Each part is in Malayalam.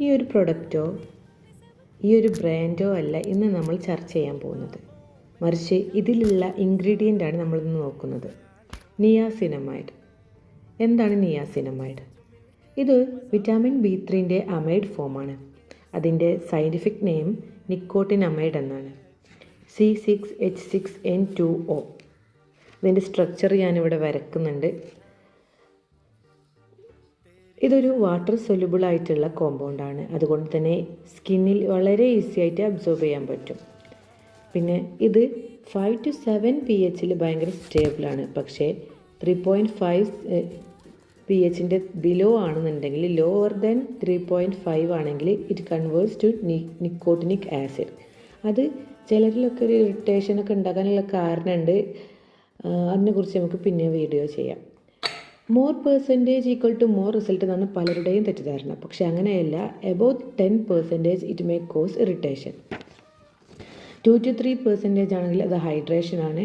ഈ ഒരു പ്രൊഡക്റ്റോ ഈ ഒരു ബ്രാൻഡോ അല്ല ഇന്ന് നമ്മൾ ചർച്ച ചെയ്യാൻ പോകുന്നത്, മറിച്ച് ഇതിലുള്ള ഇൻഗ്രീഡിയൻ്റാണ് നമ്മളിന്ന് നോക്കുന്നത്. നിയാസിനമൈഡ്. എന്താണ് നിയാസിനമൈഡ്? ഇത് വിറ്റാമിൻ B3ൻ്റെ അമൈഡ് ഫോമാണ്. അതിൻ്റെ സയൻറ്റിഫിക് നെയിം നിക്കോട്ടിനമൈഡ് എന്നാണ്. C6H6N2O. ഇതിൻ്റെ സ്ട്രക്ചർ ഞാനിവിടെ വരക്കുന്നുണ്ട്. ഇതൊരു വാട്ടർ സൊല്യൂബിൾ ആയിട്ടുള്ള കോമ്പൗണ്ടാണ്. അതുകൊണ്ട് തന്നെ സ്കിന്നിൽ വളരെ ഈസി ആയിട്ട് അബ്സോർബ് ചെയ്യാൻ പറ്റും. പിന്നെ ഇത് 5 to 7 pH ഭയങ്കര സ്റ്റേബിളാണ്. പക്ഷേ 3.5 pHൻ്റെ ബിലോ ആണെന്നുണ്ടെങ്കിൽ, ലോവർ ദാൻ 3.5 ആണെങ്കിൽ it converts to nicotinic acid. അത് ചിലരിലൊക്കെ ഒരു ഇറിറ്റേഷനൊക്കെ ഉണ്ടാക്കാനുള്ള കാരണമുണ്ട്. അതിനെക്കുറിച്ച് നമുക്ക് പിന്നെ വീഡിയോ ചെയ്യാം. More percentage equal to more result എന്നാണ് പലരുടെയും തെറ്റിദ്ധാരണ. പക്ഷേ അങ്ങനെയല്ല. About 10% it may cause irritation. 2 to 3% ആണെങ്കിൽ അത് ഹൈഡ്രേഷൻ ആണ്.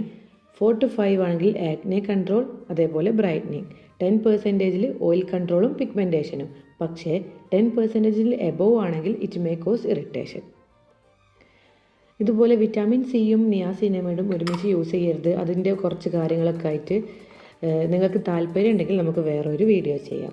4 to 5 ആണെങ്കിൽ ആക്നെ കൺട്രോൾ, അതേപോലെ ബ്രൈറ്റനിങ്. 10% ഓയിൽ കൺട്രോളും പിഗ്മെൻറ്റേഷനും. പക്ഷേ 10% എബോവ് ആണെങ്കിൽ ഇറ്റ് മേ കോസ് ഇറിറ്റേഷൻ. ഇതുപോലെ വിറ്റാമിൻ സിയും നിയാസിനമൈഡും ഒരുമിച്ച് യൂസ് ചെയ്യരുത്. അതിൻ്റെ കുറച്ച് കാര്യങ്ങളൊക്കെ ആയിട്ട് നിങ്ങൾക്ക് താല്പര്യം ഉണ്ടെങ്കിൽ നമുക്ക് വേറൊരു വീഡിയോ ചെയ്യാം.